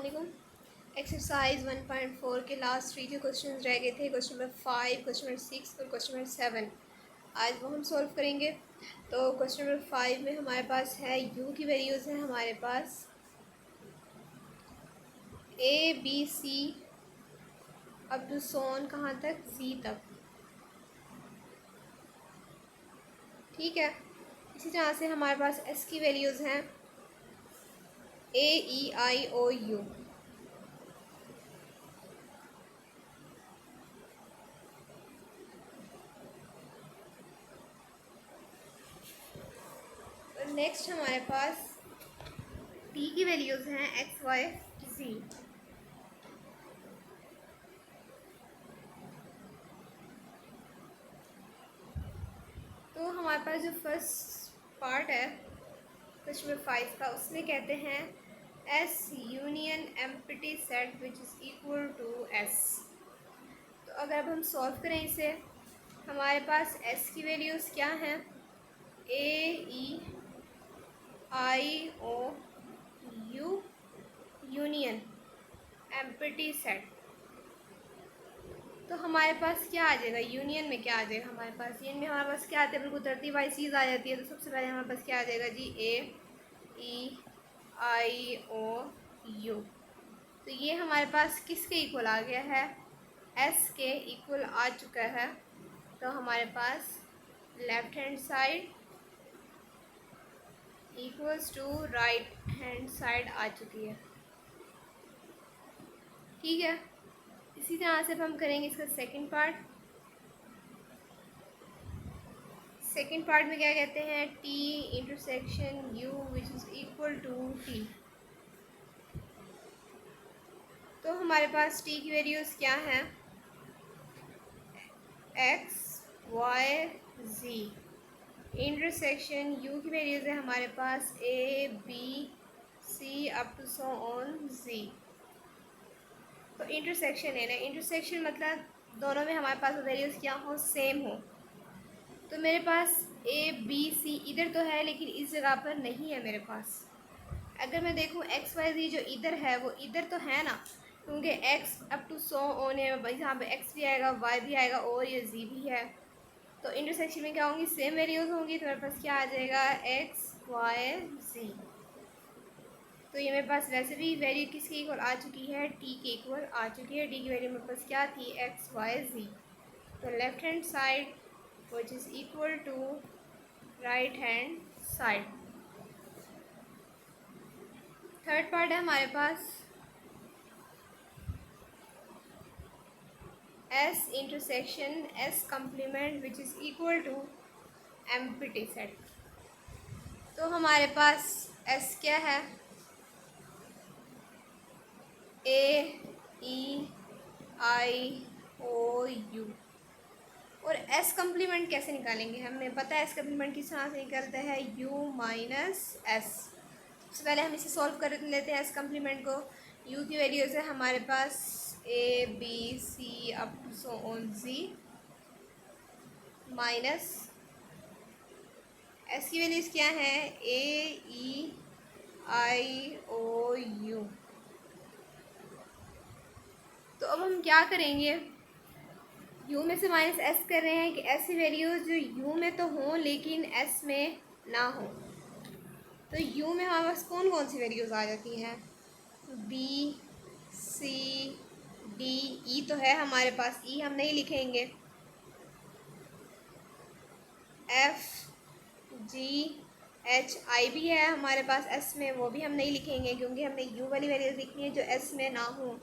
वालेकुम। एक्सरसाइज 1.4 के लास्ट 3 जो क्वेश्चन रह गए थे, क्वेश्चन नंबर 5, क्वेश्चन नंबर 6 और क्वेश्चन नंबर 7, आज वो हम सॉल्व करेंगे। तो क्वेश्चन नंबर 5 में हमारे पास है यू की वैल्यूज़ हैं हमारे पास A B C up to so on कहाँ तक, सी तक। ठीक है। इसी तरह से हमारे पास एस की वैल्यूज़ हैं ए ई आई ओ यू। नेक्स्ट हमारे पास टी की वैल्यूज़ हैं एक्स वाई जी। तो हमारे पास जो फर्स्ट पार्ट है क्वेश्चन नंबर 5 का, उसमें कहते हैं S union empty set which is equal to S. तो अगर अब हम सॉल्व करें इसे, हमारे पास एस की वैल्यूज़ क्या हैं, ए E I O you union empty set. तो हमारे पास क्या आ जाएगा, यूनियन में क्या आ जाएगा हमारे पास, यूनियन में हमारे पास क्या आता है, बिल्कुल तरतीब वाइज चीज़ आ जाती है। तो सबसे पहले हमारे पास क्या आ जाएगा जी, ए ई आई ओ यू। तो ये हमारे पास किसके इक्वल आ गया है, एस के इक्वल आ चुका है। तो हमारे पास left hand side equals to right hand side आ चुकी है। ठीक है। इसी तरह से अब हम करेंगे इसका सेकंड पार्ट। सेकंड पार्ट में क्या कहते हैं, T intersection U which is equal to T. तो हमारे पास टी की वैल्यूज़ क्या हैं, X Y Z. Intersection U की वैल्यूज़ है हमारे पास A B C up to so on Z. तो इंटरसेक्शन है ना, इंटरसेक्शन मतलब दोनों में हमारे पास वैल्यूज़ क्या हो, सेम हो। तो मेरे पास ए बी सी इधर तो है लेकिन इस जगह पर नहीं है मेरे पास। अगर मैं देखूँ एक्स वाई जी जो इधर है वो इधर तो है ना, क्योंकि x up to so on है, यहाँ पे एक्स भी आएगा वाई भी आएगा और ये जी भी है। तो इंटरसेक्शन में क्या होंगी, सेम वैल्यूज़ होंगी। तो मेरे पास क्या आ जाएगा, एक्स वाई जी। तो ये मेरे पास वैसे भी वैल्यू किसकी इक्वल आ चुकी है, टी के इक्वल आ चुकी है। टी की वैल्यू मेरे पास क्या थी, एक्स वाई जी। तो left hand side which is equal to right hand side. Third part है हमारे पास S intersection S complement which is equal to empty set. तो हमारे पास एस क्या है, A E I O U. और एस कम्प्लीमेंट कैसे निकालेंगे, हमें पता है एस कम्प्लीमेंट किस तरह से निकलता है, यू माइनस एस। सबसे पहले हम इसे सॉल्व कर लेते हैं एस कम्प्लीमेंट को। यू की वैल्यूज़ है हमारे पास A B C up to so on Z minus S की वैल्यूज़ क्या है, A E I O you. तो अब हम क्या करेंगे, यू में से माइनस एस कर रहे हैं कि ऐसी वैल्यूज़ जो यू में तो हों लेकिन एस में ना हो। तो यू में हमारे पास कौन कौन सी वैल्यूज़ आ जाती हैं, बी सी डी ई तो है हमारे पास, ई हम नहीं लिखेंगे, एफ जी एच आई भी है हमारे पास एस में, वो भी हम नहीं लिखेंगे क्योंकि हमने यू वाली वैल्यूज़ लिखनी है जो एस में ना हो।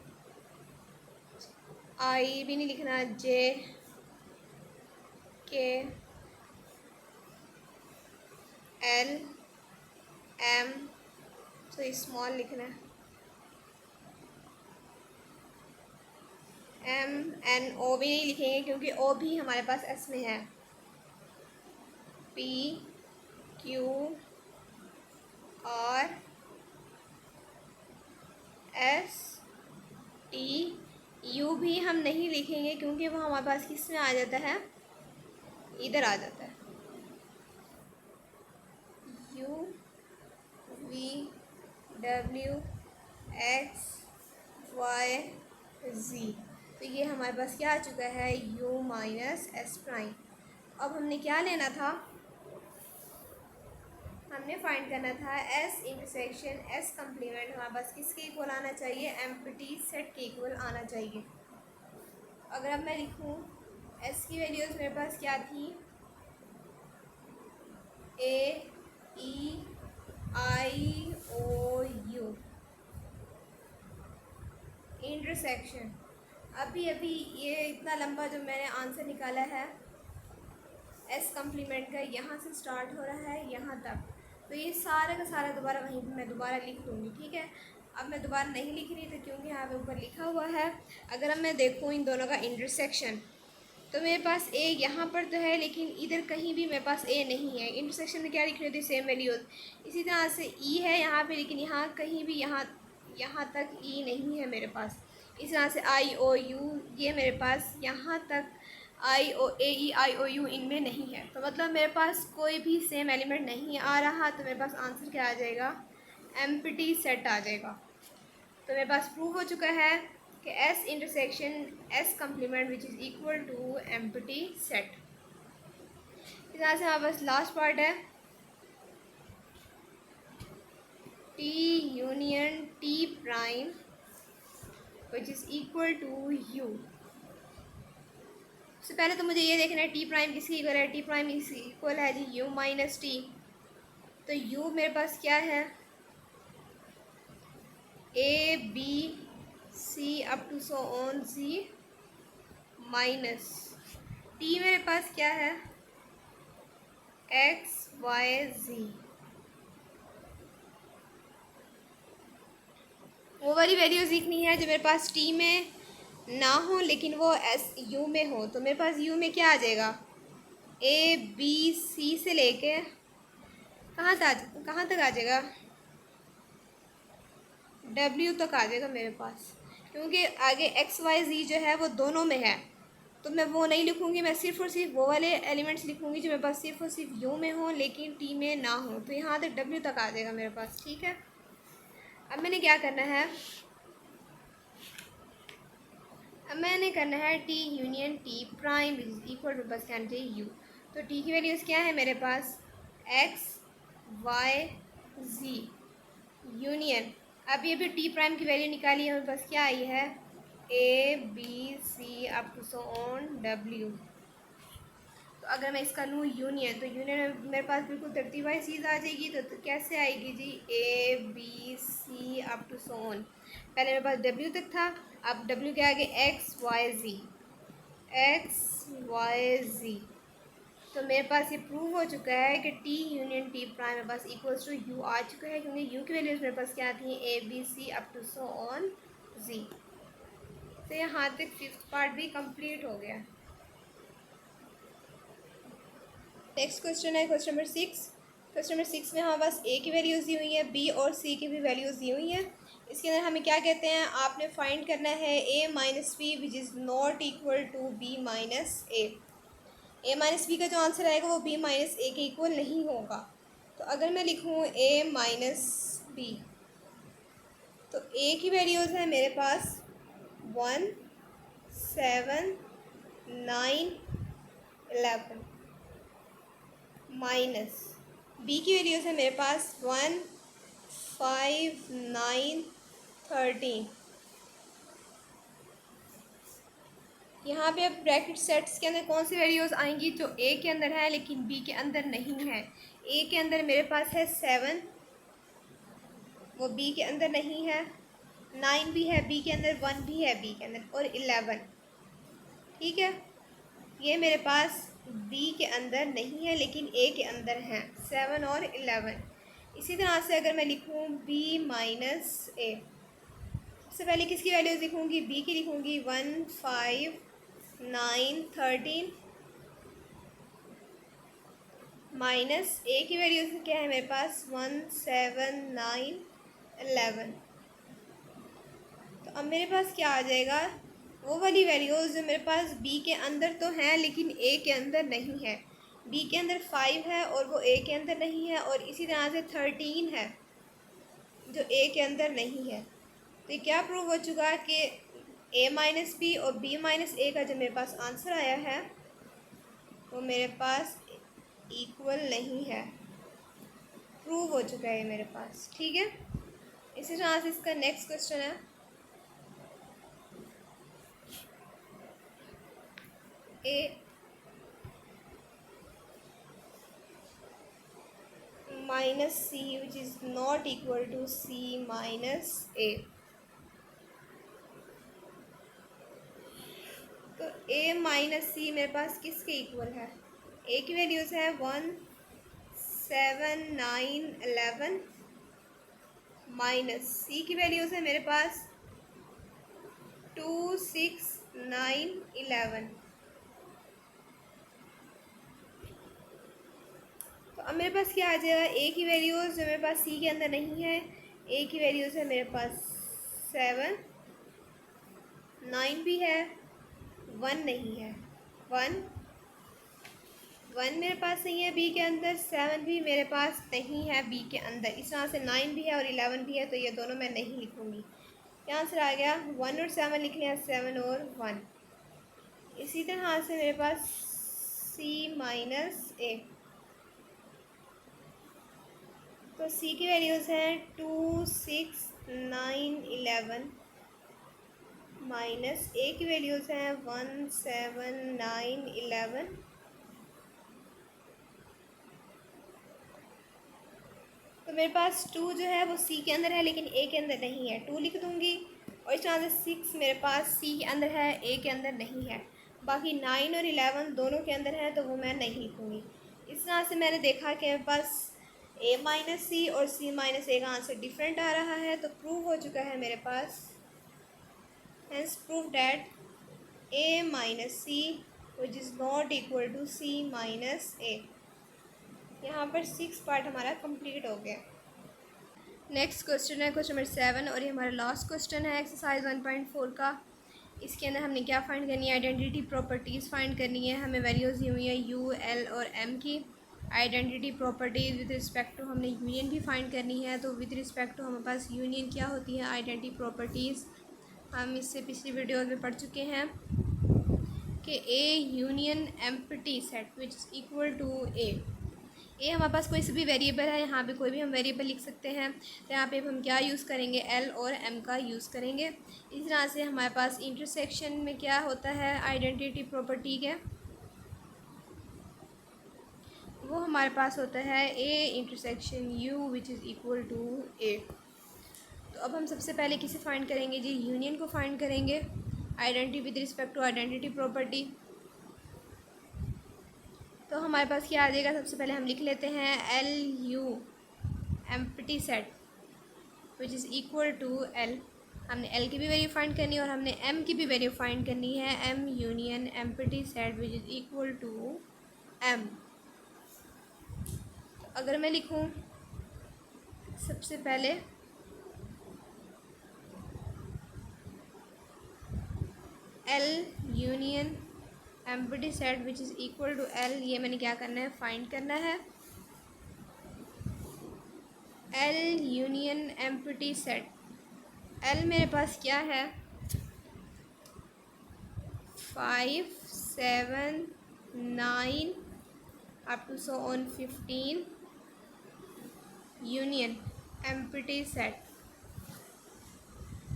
आई भी नहीं लिखना, जे के एल एम तो स्मॉल लिखना है, एम एन ओ भी नहीं लिखेंगे क्योंकि ओ भी हमारे पास एस में है, P Q R S T. You भी हम नहीं लिखेंगे क्योंकि वो हमारे पास किस में आ जाता है, इधर आ जाता है, U V W X Y Z. तो ये हमारे पास क्या आ चुका है, यू माइनस एस प्राइम। अब हमने क्या लेना था, हमने फाइंड करना था एस इंटरसेक्शन एस कम्प्लीमेंट हमारे पास किसके इक्वल आना चाहिए, एम्प्टी सेट के इक्वल आना चाहिए। अगर अब मैं लिखूँ एस की वैल्यूज़ मेरे पास क्या थी, ए E I O you intersection. अभी अभी ये इतना लंबा जो मैंने आंसर निकाला है एस कम्प्लीमेंट का, यहाँ से स्टार्ट हो रहा है यहाँ तक, तो ये सारा का सारा दोबारा वहीं पे मैं दोबारा लिख लूँगी, ठीक है। अब मैं दोबारा नहीं लिख रही तो क्योंकि यहाँ पे ऊपर लिखा हुआ है। अगर अब मैं देखूँ इन दोनों का इंटरसेक्शन, तो मेरे पास ए यहाँ पर तो है लेकिन इधर कहीं भी मेरे पास ए नहीं है। इंटरसेक्शन में क्या लिख रही थी, सेम वैल्यूज़। इसी तरह से ई है यहाँ पे, लेकिन यहाँ कहीं भी यहाँ तक ई नहीं है मेरे पास। इस तरह से आई ओ यू, ये मेरे पास यहाँ तक आई ओ ए ई आई ओ यू इनमें नहीं है। तो मतलब मेरे पास कोई भी सेम एलिमेंट नहीं आ रहा, तो मेरे पास आंसर क्या आ जाएगा, एम्प्टी सेट आ जाएगा। तो मेरे पास प्रूव हो चुका है कि S intersection S complement which is equal to empty set. इस तरह से हमारे पास लास्ट पार्ट है T union T prime which is equal to U. सबसे पहले तो मुझे ये देखना है टी प्राइम किसकी इक्वल है, टी प्राइम इक्वल है जी यू माइनस टी। तो यू मेरे पास क्या है, a B C up to so on C minus T मेरे पास क्या है, एक्स वाई जी। वो वाली वैल्यूज़ लिखनी है जो मेरे पास टी में ना हो लेकिन वो एस यू में हो। तो मेरे पास यू में क्या आ जाएगा, ए बी सी से लेके कहाँ तक आ जाएगा, डब्ल्यू तक आ जाएगा मेरे पास, क्योंकि आगे एक्स वाई जी जो है वो दोनों में है। तो मैं वो नहीं लिखूँगी, मैं सिर्फ और सिर्फ वो वाले एलिमेंट्स लिखूँगी जो मेरे पास सिर्फ और सिर्फ यू में हो लेकिन टी में ना हो। तो यहाँ तक डब्ल्यू तक आ जाएगा मेरे पास, ठीक है। अब मैंने क्या करना है, अब मैंने करना है T union T prime equal to बस कैन यू। तो टी की वैल्यूज़ क्या है मेरे पास, एक्स वाई जी यूनियन। अभी अभी टी प्राइम की वैल्यू निकाली है, हमारे पास क्या आई है, a B C up to so on डब्ल्यू। तो अगर मैं इसका लूँ यूनियन, तो यूनियन में मेरे पास बिल्कुल तरतीब वाइज चीज़ आ जाएगी। तो कैसे आएगी जी, A B C up to so on. पहले मेरे पास डब्ल्यू तक था, अब डब्ल्यू के आगे एक्स वाई जी, एक्स वाई जी। तो मेरे पास ये प्रूव हो चुका है कि टी यूनियन टी प्राइम मेरे पास इक्वल्स टू यू आ चुका है, क्योंकि यू की वैल्यूज़ मेरे पास क्या थी, A B C up to so on Z. तो यहाँ तक फिफ्थ पार्ट भी कंप्लीट हो गया। नेक्स्ट क्वेश्चन है क्वेश्चन नंबर 6। क्वेश्चन नंबर 6 में हमारे पास ए की वैल्यूज़ दी हुई है, बी और सी की भी वैल्यूज़ दी हुई हैं। इसके अंदर हमें क्या कहते हैं, आपने फाइंड करना है A minus B which is not equal to B minus A. A minus B का जो आंसर आएगा वो बी माइनस ए के इक्वल नहीं होगा। तो अगर मैं लिखूँ ए माइनस बी, तो ए की वैल्यूज़ है मेरे पास 1 7 9 11 माइनस बी की वैल्यूज़ है मेरे पास 1 5 9 13। यहाँ पे अब ब्रैकेट सेट्स के अंदर कौन सी वैल्यूज़ आएंगी जो ए के अंदर है लेकिन बी के अंदर नहीं है। ए के अंदर मेरे पास है 7, वो बी के अंदर नहीं है। 9 भी है बी के अंदर, 1 भी है बी के अंदर, और 11, ठीक है। ये मेरे पास बी के अंदर नहीं है लेकिन ए के अंदर हैं, 7 और 11। इसी तरह से अगर मैं लिखूँ बी माइनस ए, सबसे पहले किसकी वैल्यूज़ लिखूँगी, बी की लिखूँगी 1 5 9 13 माइनस ए की वैल्यूज़ क्या है मेरे पास 1 7 9 11। तो अब मेरे पास क्या आ जाएगा, वो वाली वैल्यूज़ जो मेरे पास बी के अंदर तो हैं लेकिन ए के अंदर नहीं है। बी के अंदर 5 है और वो ए के अंदर नहीं है, और इसी तरह से 13 है जो ए के अंदर नहीं है। तो क्या प्रूव हो चुका कि a माइनस बी और b माइनस ए का जो मेरे पास आंसर आया है वो मेरे पास इक्वल नहीं है। प्रूव हो चुका है मेरे पास। ठीक है, इसी तरह से इसका नेक्स्ट क्वेश्चन है a minus c which is not equal to c minus a। तो a माइनस सी मेरे पास किसके इक्वल है? a की वैल्यूज़ है 1 7 9 11 माइनस c की वैल्यूज़ है मेरे पास 2 6 9 11। तो अब मेरे पास क्या आ जाएगा? a की वैल्यूज़ जो मेरे पास c के अंदर नहीं है, a की वैल्यूज़ है मेरे पास 7, 9 भी है, 1 नहीं है। 1 मेरे पास नहीं है b के अंदर, 7 भी मेरे पास नहीं है b के अंदर। इस तरह से 9 भी है और 11 भी है, तो ये दोनों मैं नहीं लिखूँगी। क्या आंसर आ गया? 1 और 7 लिख लिया, 7 और 1। इसी तरह से मेरे पास c माइनस a, तो c की वैल्यूज़ हैं 2 6 9 11 माइनस a की वैल्यूज़ हैं 1 7 9 11। तो मेरे पास 2 जो है वो c के अंदर है लेकिन a के अंदर नहीं है, 2 लिख दूँगी। और इस तरह से 6 मेरे पास c के अंदर है, a के अंदर नहीं है। बाकी 9 और 11 दोनों के अंदर है, तो वो मैं नहीं लिखूँगी। इस तरह से मैंने देखा कि मेरे पास a माइनस सी और c माइनस ए का आंसर डिफरेंट आ रहा है, तो प्रूव हो चुका है मेरे पास। Hence prove that a minus c which is not equal to c minus a। यहाँ पर 6 पार्ट हमारा कंप्लीट हो गया। नेक्स्ट क्वेश्चन है क्वेश्चन नंबर 7 और ये हमारा लास्ट क्वेश्चन है एक्सरसाइज 1.4 का। इसके अंदर हमने क्या फाइंड करनी है? आइडेंटिटी प्रॉपर्टीज़ फाइंड करनी है। हमें वैल्यूज़ दी हुई है u, l और m की। Identity properties with respect to हमने यूनियन भी फाइंड करनी है। तो विद रिस्पेक्ट टू हमारे पास यूनियन क्या होती है? आइडेंटिटी प्रॉपर्टीज़ हम इससे पिछली वीडियोज़ में पढ़ चुके हैं कि A union empty set which is equal to A हमारे पास कोई सा भी वेरिएबल है, यहाँ पे कोई भी हम वेरिएबल लिख सकते हैं। तो यहाँ पे हम क्या यूज़ करेंगे? एल और एम का यूज़ करेंगे। इस तरह से हमारे पास इंटरसेक्शन में क्या होता है? आइडेंटिटी प्रॉपर्टी के वो हमारे पास होता है A intersection U which is equal to A. तो अब हम सबसे पहले किसे फाइंड करेंगे जी? यूनियन को फाइंड करेंगे। Identity with respect to identity property. तो हमारे पास क्या आ जाएगा? सबसे पहले हम लिख लेते हैं L U empty set which is equal to L. हमने एल की भी वैल्यू फाइंड करनी है और हमने एम की भी वैल्यू फाइंड करनी है। M union empty set which is equal to M. तो अगर मैं लिखूँ सबसे पहले L union empty set which is equal to L, ये मैंने क्या करना है? फाइंड करना है। L union empty set, L मेरे पास क्या है? 5 7 9 up to so on 15 union empty set.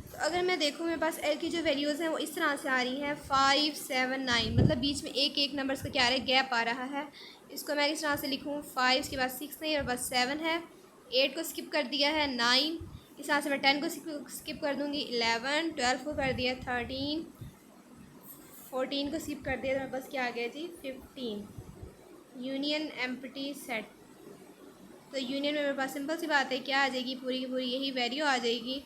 तो अगर मैं देखूँ मेरे पास एल की जो वैल्यूज़ हैं वो इस तरह से आ रही हैं 5 7 9, मतलब बीच में एक एक नंबर्स का क्या आ रहा है? गैप आ रहा है। इसको मैं इस तरह से लिखूँ 5 के बाद 6 नहीं और बस 7 है। 8 को स्किप कर दिया है 9, इस तरह से मैं 10 को स्किप कर दूँगी 11, 12 को कर दिया 13, 14 को स्किप कर दिया तो मेरे पास क्या आ गया जी? 15 यूनियन एम्प्टी सेट। तो यूनियन में मेरे पास सिंपल सी बात है क्या आ जाएगी? पूरी की पूरी यही वैल्यू आ जाएगी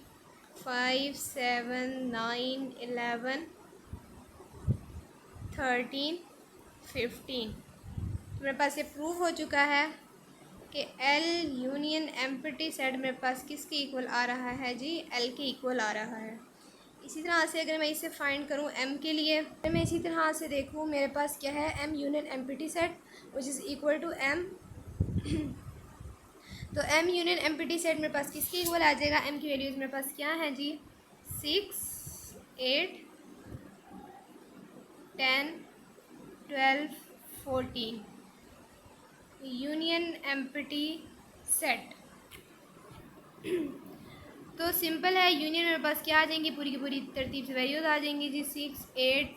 5 7 9 11 13 15। तो मेरे पास ये प्रूव हो चुका है कि एल यूनियन एम्प्टी सेट मेरे पास किसके इक्वल आ रहा है जी? एल के इक्वल आ रहा है। इसी तरह से अगर मैं इसे फाइंड करूं एम के लिए, तो मैं इसी तरह से देखूं मेरे पास क्या है? M union empty set which is equal to M. तो एम यूनियन एम्प्टी सेट मेरे पास किसके इक्वल आ जाएगा? एम की वैल्यूज़ मेरे पास क्या है जी? 6, 8, 10, 12, 14 यूनियन एम्प्टी सेट। तो सिंपल है, यूनियन मेरे पास क्या आ जाएंगी, पूरी की पूरी तरतीब से वैल्यूज आ जाएंगी जी, 6, 8,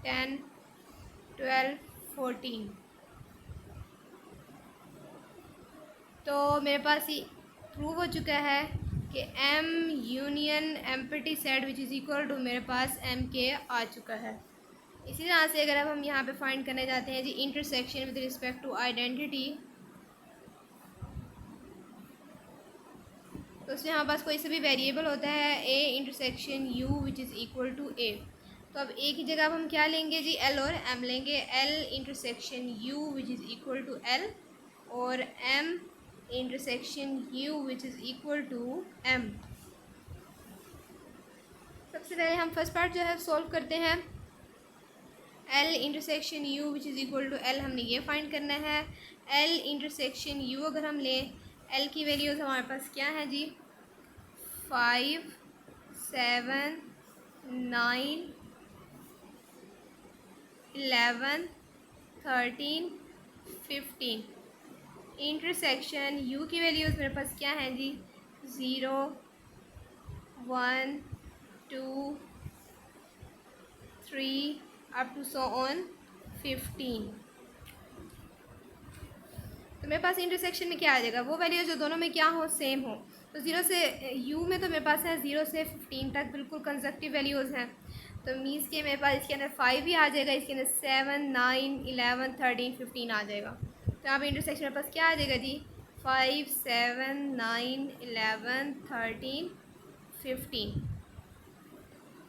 10, 12, 14। तो मेरे पास ये प्रूव हो चुका है कि M union empty set which is equal to मेरे पास एम के आ चुका है। इसी तरह से अगर अब हम यहाँ पे फाइंड करने जाते हैं जी intersection with respect to identity, तो उसमें हमारे पास कोई सा भी वेरिएबल होता है A intersection U which is equal to A. तो अब ए की जगह अब हम क्या लेंगे जी, एल और एम लेंगे। L intersection U which is equal to L और M intersection U which is equal to M. सबसे पहले हम फर्स्ट पार्ट जो है सॉल्व करते हैं। L intersection U which is equal to L, हमने ये फाइंड करना है। एल इंटरसेक्शन यू अगर हम लें, एल की वैल्यूज़ हमारे पास क्या है जी, 5, 7, 9, 11, 13, 15। इंटरसेक्शन यू की वैल्यूज़ मेरे पास क्या हैं जी, 0, 1, 2, 3 अप टू सो ऑन 15। तो मेरे पास इंटरसेक्शन में क्या आ जाएगा, वो वैल्यूज जो दोनों में क्या हो, सेम हो। तो 0 से यू में तो मेरे पास है 0 से 15 तक बिल्कुल कंसेक्टिव वैल्यूज़ हैं। तो मीन्स के मेरे पास इसके अंदर 5 भी आ जाएगा, इसके अंदर 7, 9, 11, 13, 15 आ जाएगा। तो यहाँ पे इंटरसेक्शन मेरे पास क्या आ जाएगा जी, 5, 7, 9, 11, 13, 15।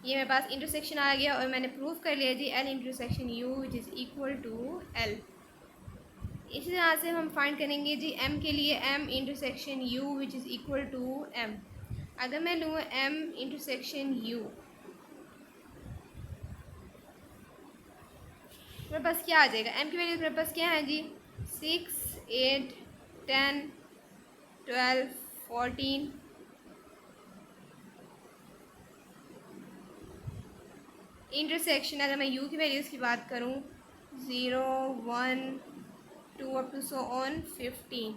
ये मेरे पास इंटरसेक्शन आ गया और मैंने प्रूव कर लिया जी L intersection U which is equal to L. इसी तरह से हम फाइंड करेंगे जी एम के लिए, M intersection U which is equal to M. अगर मैं लूँ एम इंटरसेक्शन यू, मेरे पास क्या आ जाएगा, एम की वैल्यूज मेरे पास क्या है जी, 6, 8, 10, 12, 14। इंटरसेक्शन अगर मैं यू की वैल्यूज़ की बात करूँ, 0, 1, 2 अप टू सो ऑन 15।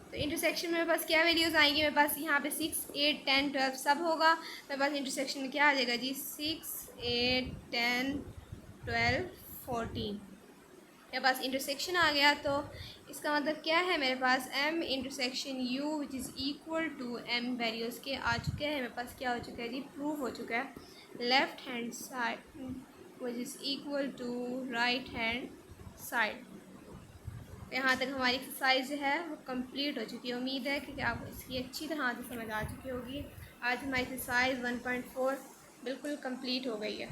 तो इंटरसेक्शन में मेरे पास क्या वैल्यूज़ आएंगी, मेरे पास यहाँ पे 6, 8, 10, 12 सब होगा। मेरे पास इंटरसेक्शन में क्या आ जाएगा जी, 6, 8, 10, 12, 14। मेरे पास इंटरसेक्शन आ गया। तो इसका मतलब क्या है, मेरे पास M intersection U which is equal to M values के आ चुके हैं। मेरे पास क्या हो चुका है जी, प्रूव हो चुका है। Left hand side which is equal to right hand side. यहाँ तक हमारी एक्सरसाइज जो है वो कंप्लीट हो चुकी है। उम्मीद है कि आपको इसकी अच्छी तरह से समझ आ चुकी होगी। आज हमारी एक्सरसाइज 1.4 बिल्कुल कंप्लीट हो गई है।